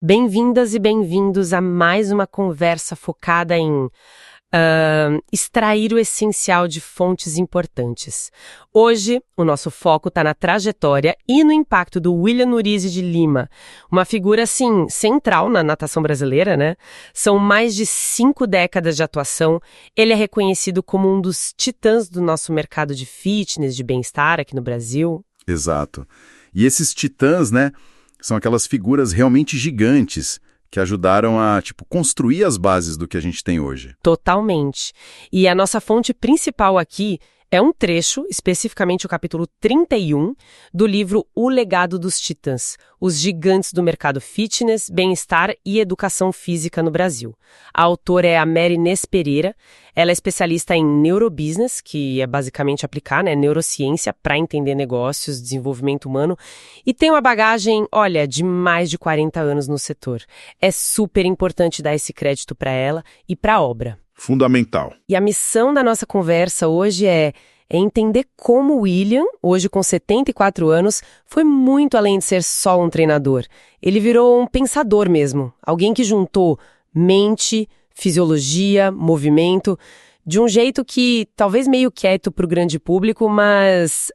Bem-vindas e bem-vindos a mais uma conversa focada em extrair o essencial de fontes importantes. Hoje, o nosso foco está na trajetória e no impacto do William Nurizzi de Lima, uma figura, assim, central na natação brasileira, né? São mais de 5 décadas de atuação, ele é reconhecido como um dos titãs do nosso mercado de fitness, de bem-estar aqui no Brasil. Exato. E esses titãs, né, são aquelas figuras realmente gigantes que ajudaram a, construir as bases do que a gente tem hoje. Totalmente. E a nossa fonte principal aqui é um trecho, especificamente o capítulo 31, do livro O Legado dos Titãs, os gigantes do mercado fitness, bem-estar e educação física no Brasil. A autora é a Mary Inês Pereira, ela é especialista em neurobusiness, que é basicamente aplicar, neurociência para entender negócios, desenvolvimento humano, e tem uma bagagem, olha, de mais de 40 anos no setor. É super importante dar esse crédito para ela e para a obra. Fundamental. E a missão da nossa conversa hoje é entender como o William, hoje com 74 anos, foi muito além de ser só um treinador. Ele virou um pensador mesmo, alguém que juntou mente, fisiologia, movimento, de um jeito que talvez meio quieto para o grande público, mas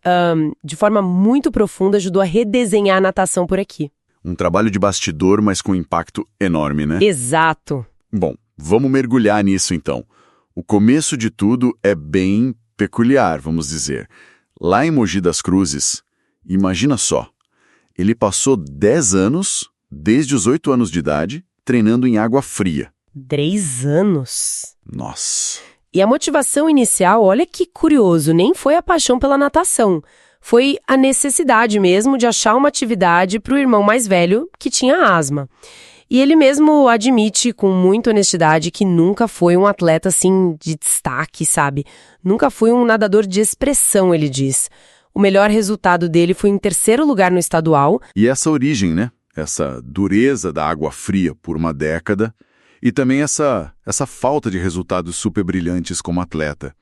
de forma muito profunda ajudou a redesenhar a natação por aqui. Um trabalho de bastidor, mas com impacto enorme, né? Exato. Bom, vamos mergulhar nisso então. O começo de tudo é bem peculiar, vamos dizer. Lá em Mogi das Cruzes, imagina só, ele passou 10 anos, desde os 8 anos de idade, treinando em água fria. 10 anos? Nossa! E a motivação inicial, olha que curioso, nem foi a paixão pela natação. Foi a necessidade mesmo de achar uma atividade para o irmão mais velho, que tinha asma. E ele mesmo admite com muita honestidade que nunca foi um atleta assim de destaque, sabe? Nunca foi um nadador de expressão, ele diz. O melhor resultado dele foi em 3º lugar no estadual. E essa origem, né? Essa dureza da água fria por uma década e também essa falta de resultados super brilhantes como atleta.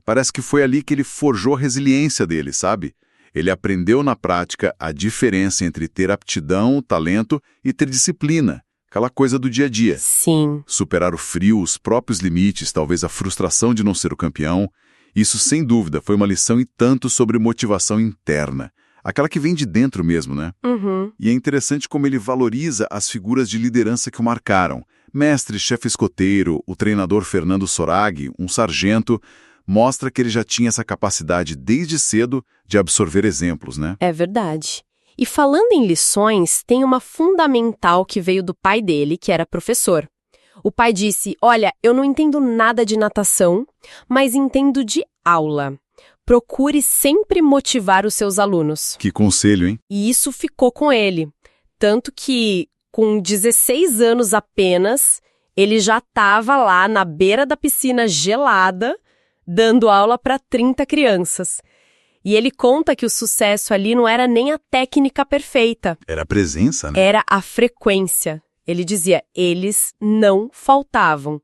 Parece que foi ali que ele forjou a resiliência dele, sabe? Ele aprendeu na prática a diferença entre ter aptidão, talento e ter disciplina. Aquela coisa do dia a dia. Sim. Superar o frio, os próprios limites, talvez a frustração de não ser o campeão. Isso, sem dúvida, foi uma lição e tanto sobre motivação interna. Aquela que vem de dentro mesmo, né? Uhum. E é interessante como ele valoriza as figuras de liderança que o marcaram. Mestre, chefe escoteiro, o treinador Fernando Sorag, um sargento, mostra que ele já tinha essa capacidade desde cedo de absorver exemplos, né? É verdade. E falando em lições, tem uma fundamental que veio do pai dele, que era professor. O pai disse, olha, eu não entendo nada de natação, mas entendo de aula. Procure sempre motivar os seus alunos. Que conselho, hein? E isso ficou com ele. Tanto que, com 16 anos apenas, ele já estava lá na beira da piscina gelada, dando aula para 30 crianças. E ele conta que o sucesso ali não era nem a técnica perfeita. Era a presença, né? Era a frequência. Ele dizia, eles não faltavam.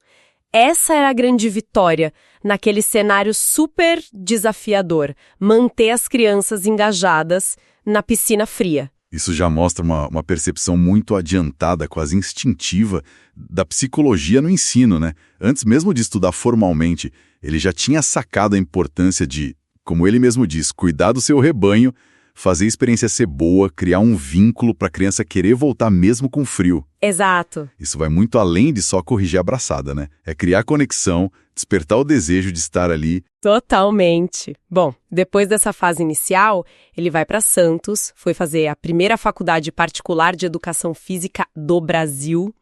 Essa era a grande vitória, naquele cenário super desafiador, manter as crianças engajadas na piscina fria. Isso já mostra uma percepção muito adiantada, quase instintiva, da psicologia no ensino, né? Antes mesmo de estudar formalmente, ele já tinha sacado a importância de, como ele mesmo diz, cuidar do seu rebanho, fazer a experiência ser boa, criar um vínculo para a criança querer voltar mesmo com frio. Exato. Isso vai muito além de só corrigir a abraçada, né? É criar conexão, despertar o desejo de estar ali. Totalmente. Bom, depois dessa fase inicial, ele vai para Santos, foi fazer a primeira faculdade particular de educação física do Brasil.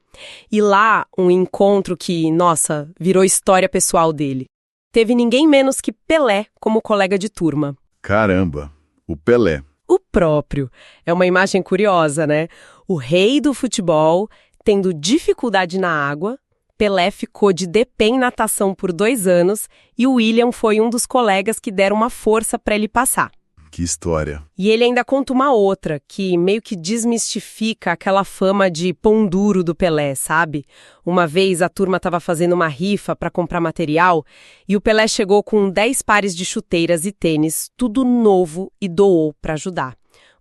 E lá, um encontro que, nossa, virou história pessoal dele. Teve ninguém menos que Pelé como colega de turma. Caramba, o Pelé. O próprio. É uma imagem curiosa, né? O rei do futebol tendo dificuldade na água, Pelé ficou de DP em natação por 2 anos e o William foi um dos colegas que deram uma força para ele passar. Que história. E ele ainda conta uma outra, que meio que desmistifica aquela fama de pão duro do Pelé, sabe? Uma vez a turma estava fazendo uma rifa para comprar material e o Pelé chegou com 10 pares de chuteiras e tênis, tudo novo, e doou para ajudar.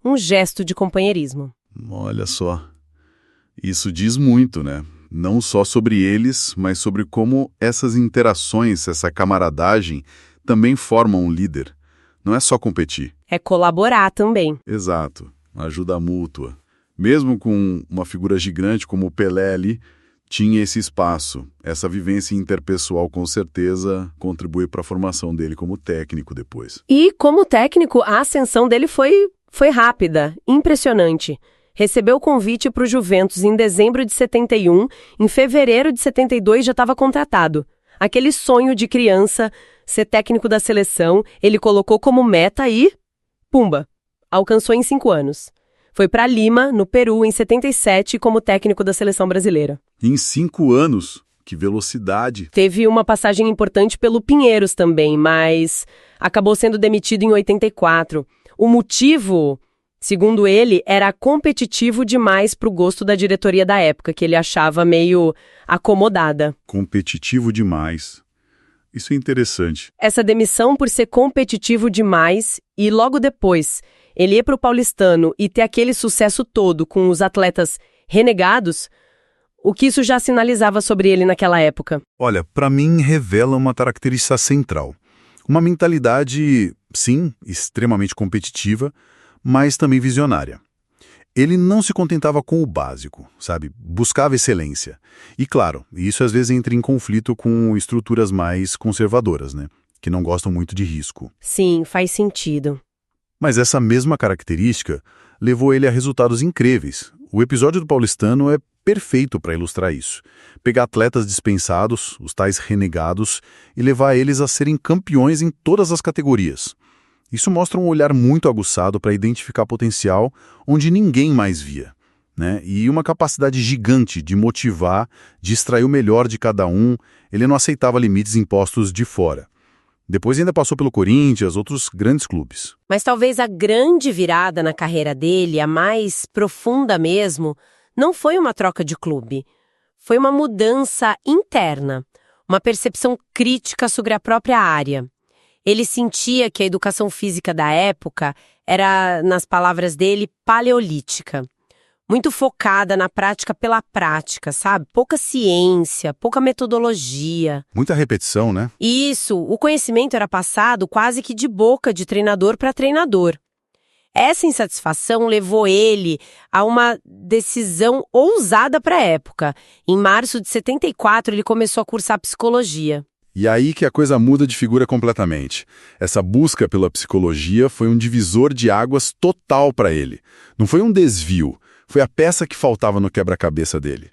Um gesto de companheirismo. Olha só. Isso diz muito, né? Não só sobre eles, mas sobre como essas interações, essa camaradagem, também formam um líder. Não é só competir. É colaborar também. Exato. Ajuda mútua. Mesmo com uma figura gigante como o Pelé ali, tinha esse espaço. Essa vivência interpessoal, com certeza, contribui para a formação dele como técnico depois. E, como técnico, a ascensão dele foi rápida, impressionante. Recebeu o convite para o Juventus em dezembro de 71, em fevereiro de 72 já estava contratado. Aquele sonho de criança, ser técnico da seleção, ele colocou como meta e, pumba, alcançou em 5 anos. Foi para Lima, no Peru, em 77, como técnico da seleção brasileira. Em 5 anos, que velocidade! Teve uma passagem importante pelo Pinheiros também, mas acabou sendo demitido em 84. O motivo, segundo ele, era competitivo demais para o gosto da diretoria da época, que ele achava meio acomodada. Competitivo demais. Isso é interessante. Essa demissão por ser competitivo demais e logo depois ele ir para o Paulistano e ter aquele sucesso todo com os atletas renegados, o que isso já sinalizava sobre ele naquela época? Olha, para mim revela uma característica central. Uma mentalidade, sim, extremamente competitiva, mas também visionária. Ele não se contentava com o básico, sabe? Buscava excelência. E claro, isso às vezes entra em conflito com estruturas mais conservadoras, né? Que não gostam muito de risco. Sim, faz sentido. Mas essa mesma característica levou ele a resultados incríveis. O episódio do Paulistano é perfeito para ilustrar isso. Pegar atletas dispensados, os tais renegados, e levar eles a serem campeões em todas as categorias. Isso mostra um olhar muito aguçado para identificar potencial onde ninguém mais via, né? E uma capacidade gigante de motivar, de extrair o melhor de cada um. Ele não aceitava limites impostos de fora. Depois ainda passou pelo Corinthians, outros grandes clubes. Mas talvez a grande virada na carreira dele, a mais profunda mesmo, não foi uma troca de clube. Foi uma mudança interna, uma percepção crítica sobre a própria área. Ele sentia que a educação física da época era, nas palavras dele, paleolítica. Muito focada na prática pela prática, sabe? Pouca ciência, pouca metodologia. Muita repetição, né? Isso, o conhecimento era passado quase que de boca de treinador para treinador. Essa insatisfação levou ele a uma decisão ousada para a época. Em março de 74, ele começou a cursar psicologia. E aí que a coisa muda de figura completamente. Essa busca pela psicologia foi um divisor de águas total para ele. Não foi um desvio. Foi a peça que faltava no quebra-cabeça dele.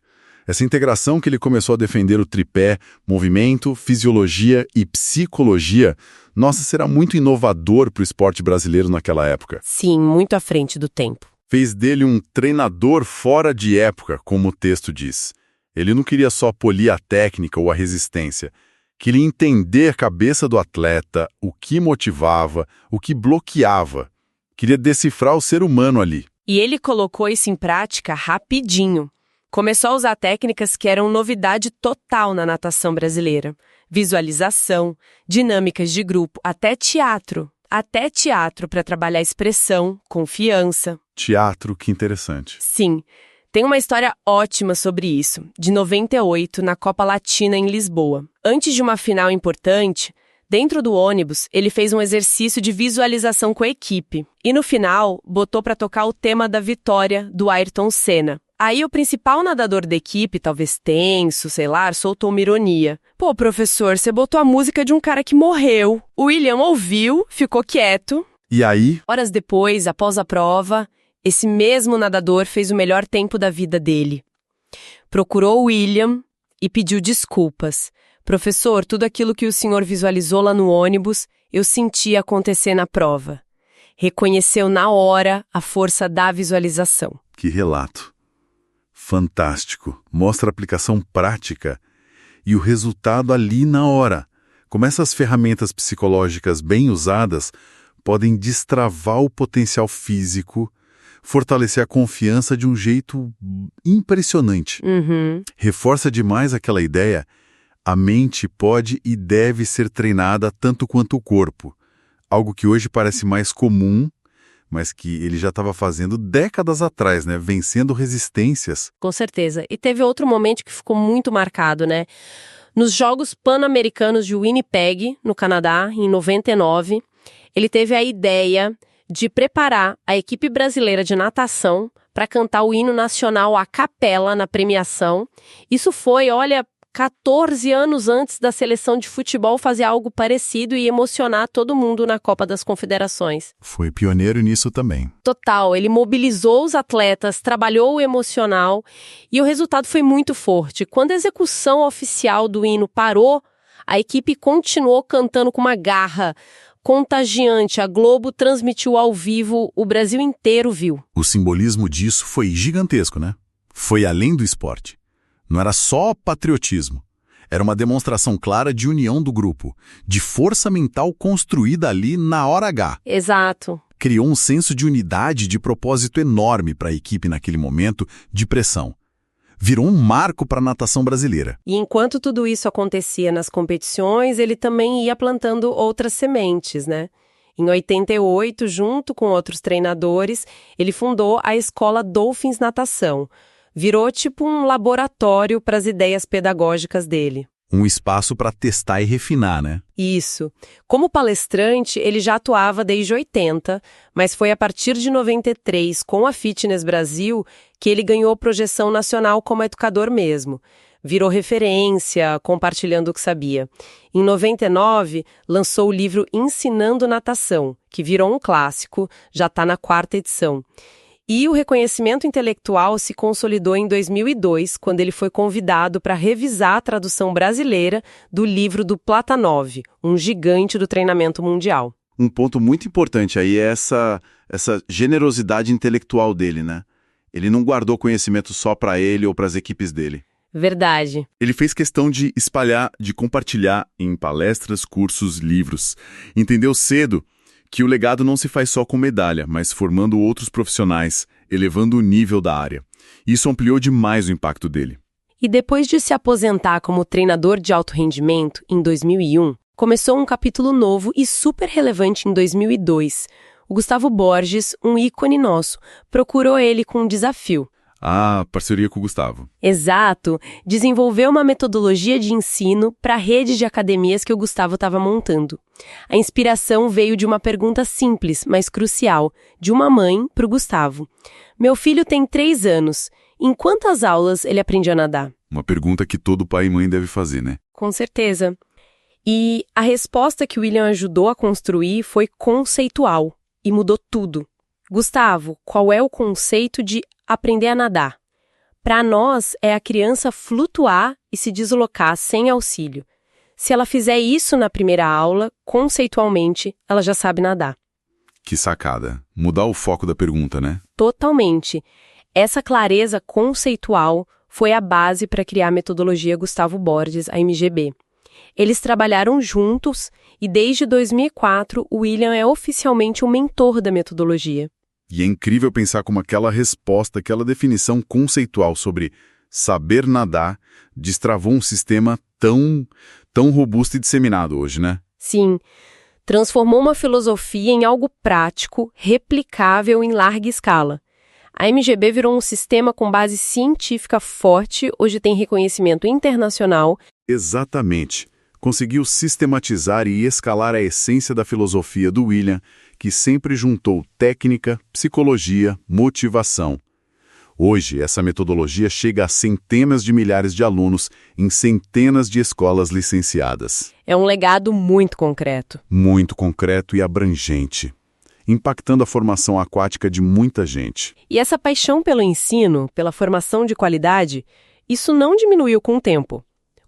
Essa integração que ele começou a defender o tripé, movimento, fisiologia e psicologia, nossa, será muito inovador para o esporte brasileiro naquela época. Sim, muito à frente do tempo. Fez dele um treinador fora de época, como o texto diz. Ele não queria só polir a técnica ou a resistência. Queria entender a cabeça do atleta, o que motivava, o que bloqueava. Queria decifrar o ser humano ali. E ele colocou isso em prática rapidinho. Começou a usar técnicas que eram novidade total na natação brasileira. Visualização, dinâmicas de grupo, até teatro. Até teatro para trabalhar expressão, confiança. Teatro, que interessante. Sim, tem uma história ótima sobre isso, de 98, na Copa Latina em Lisboa. Antes de uma final importante, dentro do ônibus, ele fez um exercício de visualização com a equipe. E no final, botou para tocar o tema da vitória do Ayrton Senna. Aí o principal nadador da equipe, talvez tenso, sei lá, soltou uma ironia. Pô, professor, você botou a música de um cara que morreu. O William ouviu, ficou quieto. E aí? Horas depois, após a prova, esse mesmo nadador fez o melhor tempo da vida dele. Procurou o William e pediu desculpas. Professor, tudo aquilo que o senhor visualizou lá no ônibus, eu senti acontecer na prova. Reconheceu na hora a força da visualização. Que relato. Fantástico. Mostra a aplicação prática e o resultado ali na hora. Como essas ferramentas psicológicas bem usadas podem destravar o potencial físico, fortalecer a confiança de um jeito impressionante. Reforça demais aquela ideia. A mente pode e deve ser treinada tanto quanto o corpo. Algo que hoje parece mais comum, mas que ele já estava fazendo décadas atrás, né? Vencendo resistências. Com certeza. E teve outro momento que ficou muito marcado, né? Nos Jogos Pan-Americanos de Winnipeg, no Canadá, em 99, ele teve a ideia de preparar a equipe brasileira de natação para cantar o hino nacional a capela na premiação. Isso foi, olha, 14 anos antes da seleção de futebol fazer algo parecido e emocionar todo mundo na Copa das Confederações. Foi pioneiro nisso também. Total, ele mobilizou os atletas, trabalhou o emocional e o resultado foi muito forte. Quando a execução oficial do hino parou, a equipe continuou cantando com uma garra contagiante. A Globo transmitiu ao vivo, o Brasil inteiro viu. O simbolismo disso foi gigantesco, né? Foi além do esporte. Não era só patriotismo. Era uma demonstração clara de união do grupo, de força mental construída ali na hora H. Exato. Criou um senso de unidade e de propósito enorme para a equipe naquele momento de pressão. Virou um marco para a natação brasileira. E enquanto tudo isso acontecia nas competições, ele também ia plantando outras sementes, né? Em 88, junto com outros treinadores, ele fundou a Escola Dolphins Natação. Virou tipo um laboratório para as ideias pedagógicas dele. Um espaço para testar e refinar, né? Isso. Como palestrante, ele já atuava desde 80, mas foi a partir de 93, com a Fitness Brasil, que ele ganhou projeção nacional como educador mesmo. Virou referência, compartilhando o que sabia. Em 99, lançou o livro Ensinando Natação, que virou um clássico, já está na 4ª edição. E o reconhecimento intelectual se consolidou em 2002, quando ele foi convidado para revisar a tradução brasileira do livro do Platanov, um gigante do treinamento mundial. Um ponto muito importante aí é essa generosidade intelectual dele, né? Ele não guardou conhecimento só para ele ou para as equipes dele. Verdade. Ele fez questão de espalhar, de compartilhar em palestras, cursos, livros. Entendeu cedo que o legado não se faz só com medalha, mas formando outros profissionais, elevando o nível da área. Isso ampliou demais o impacto dele. E depois de se aposentar como treinador de alto rendimento, em 2001, começou um capítulo novo e super relevante em 2002. O Gustavo Borges, um ícone nosso, procurou ele com um desafio. Ah, parceria com o Gustavo. Exato. Desenvolveu uma metodologia de ensino para a rede de academias que o Gustavo estava montando. A inspiração veio de uma pergunta simples, mas crucial, de uma mãe para o Gustavo. Meu filho tem 3 anos. Em quantas aulas ele aprende a nadar? Uma pergunta que todo pai e mãe deve fazer, né? Com certeza. E a resposta que o William ajudou a construir foi conceitual e mudou tudo. Gustavo, qual é o conceito de aprender a nadar? Para nós, é a criança flutuar e se deslocar sem auxílio. Se ela fizer isso na primeira aula, conceitualmente, ela já sabe nadar. Que sacada. Mudar o foco da pergunta, né? Totalmente. Essa clareza conceitual foi a base para criar a metodologia Gustavo Borges, a MGB. Eles trabalharam juntos e desde 2004 o William é oficialmente o mentor da metodologia. E é incrível pensar como aquela resposta, aquela definição conceitual sobre saber nadar destravou um sistema tão robusto e disseminado hoje, né? Sim, transformou uma filosofia em algo prático, replicável em larga escala. A MGB virou um sistema com base científica forte, hoje tem reconhecimento internacional. Exatamente. Conseguiu sistematizar e escalar a essência da filosofia do William, que sempre juntou técnica, psicologia, motivação. Hoje, essa metodologia chega a centenas de milhares de alunos em centenas de escolas licenciadas. É um legado muito concreto. Muito concreto e abrangente, impactando a formação aquática de muita gente. E essa paixão pelo ensino, pela formação de qualidade, isso não diminuiu com o tempo.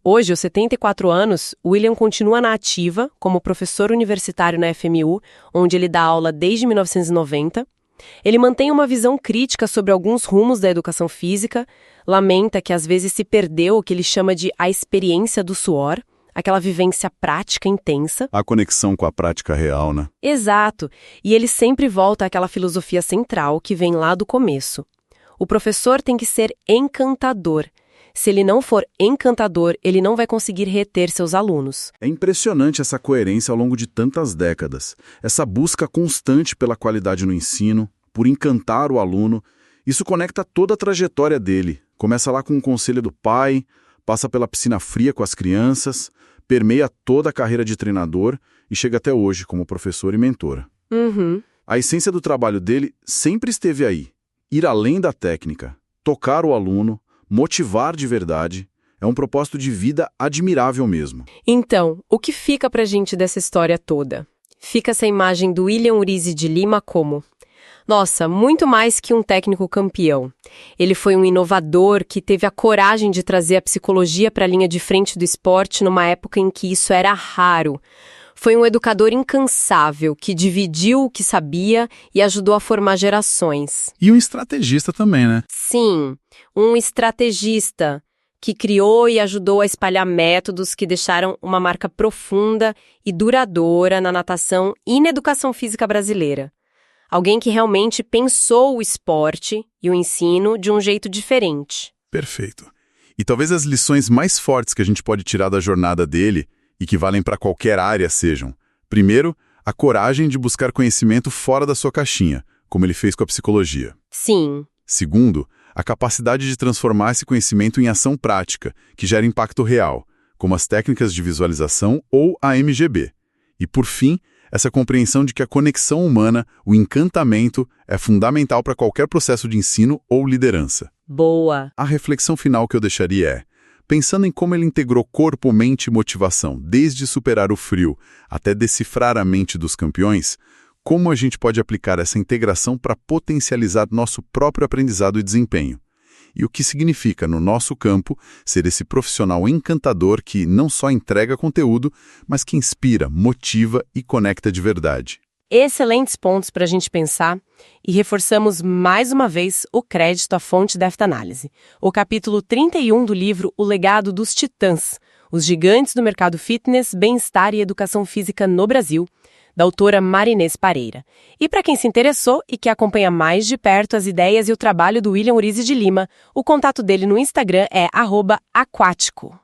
Hoje, aos 74 anos, William continua na ativa como professor universitário na FMU, onde ele dá aula desde 1990. Ele mantém uma visão crítica sobre alguns rumos da educação física, lamenta que às vezes se perdeu o que ele chama de a experiência do suor, aquela vivência prática intensa. A conexão com a prática real, né? Exato. E ele sempre volta àquela filosofia central que vem lá do começo. O professor tem que ser encantador. Se ele não for encantador, ele não vai conseguir reter seus alunos. É impressionante essa coerência ao longo de tantas décadas. Essa busca constante pela qualidade no ensino, por encantar o aluno. Isso conecta toda a trajetória dele. Começa lá com o conselho do pai, passa pela piscina fria com as crianças, permeia toda a carreira de treinador e chega até hoje como professor e mentora. A essência do trabalho dele sempre esteve aí. Ir além da técnica, tocar o aluno, motivar de verdade. É um propósito de vida admirável mesmo. Então, o que fica pra gente dessa história toda? Fica essa imagem do William Urize de Lima como... Nossa, muito mais que um técnico campeão. Ele foi um inovador que teve a coragem de trazer a psicologia para a linha de frente do esporte numa época em que isso era raro. Foi um educador incansável que dividiu o que sabia e ajudou a formar gerações. E um estrategista também, né? Sim, um estrategista que criou e ajudou a espalhar métodos que deixaram uma marca profunda e duradoura na natação e na educação física brasileira. Alguém que realmente pensou o esporte e o ensino de um jeito diferente. Perfeito. E talvez as lições mais fortes que a gente pode tirar da jornada dele e que valem para qualquer área sejam, primeiro, a coragem de buscar conhecimento fora da sua caixinha, como ele fez com a psicologia. Sim. Segundo, a capacidade de transformar esse conhecimento em ação prática, que gera impacto real, como as técnicas de visualização ou a MGB. E, por fim, essa compreensão de que a conexão humana, o encantamento, é fundamental para qualquer processo de ensino ou liderança. Boa! A reflexão final que eu deixaria é, pensando em como ele integrou corpo, mente e motivação, desde superar o frio até decifrar a mente dos campeões, como a gente pode aplicar essa integração para potencializar nosso próprio aprendizado e desempenho? E o que significa, no nosso campo, ser esse profissional encantador que não só entrega conteúdo, mas que inspira, motiva e conecta de verdade. Excelentes pontos para a gente pensar e reforçamos mais uma vez o crédito à fonte desta análise. O capítulo 31 do livro O Legado dos Titãs, os gigantes do mercado fitness, bem-estar e educação física no Brasil, da autora Marinês Pareira. E para quem se interessou e que acompanha mais de perto as ideias e o trabalho do William Urize de Lima, o contato dele no Instagram é @aquático.